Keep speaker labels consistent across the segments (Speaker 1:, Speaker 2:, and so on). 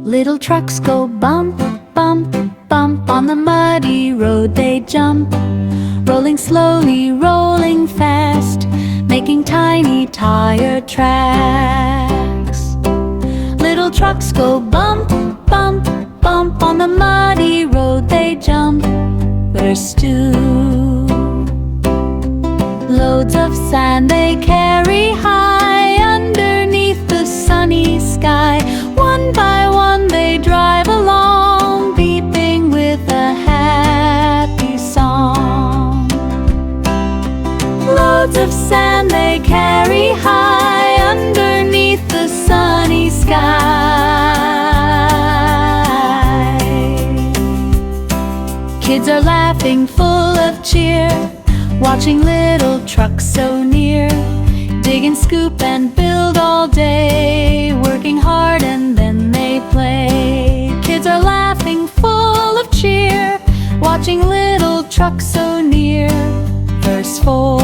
Speaker 1: Little trucks go bump, bump, bump. On the muddy road they jump, rolling slowly, rolling fast, making tiny tire tracks. Little trucks go bump, bump, bump. On the muddy road they jump. Verse 2. Loads of sand they carry high underneath the sunny sky. One by one they drive along, beeping with a happy song. Loads of sand they carry high underneath the sunny sky. Kids are laughing, full of cheer, watching little trucks so near. Dig and scoop and build all day, working hard and then they play. Kids are laughing, full of cheer, watching little trucks so near. Verse 4.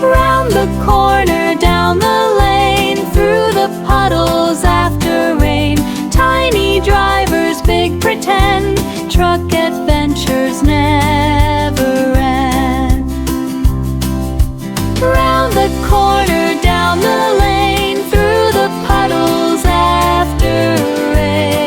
Speaker 1: Round the corner, down the lane, through the puddles after rain. Tiny drivers, big pretend, truck adventures never end. Round the corner, down the lane, through the puddles after rain.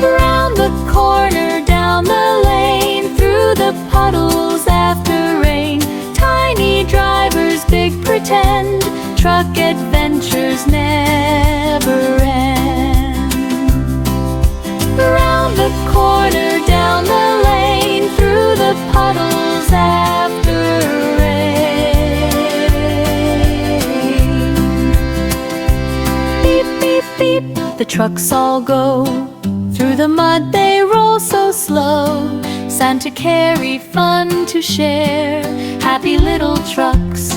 Speaker 1: Round the corner, down the lane, through the puddles after rain. Tiny drivers, big pretend, truck adventures never end. Round the corner, down the lane, through the puddles after rain. Beep, beep, beep, the trucks all go. Through the mud they roll so slow. Sand to carry, fun to share, happy little trucks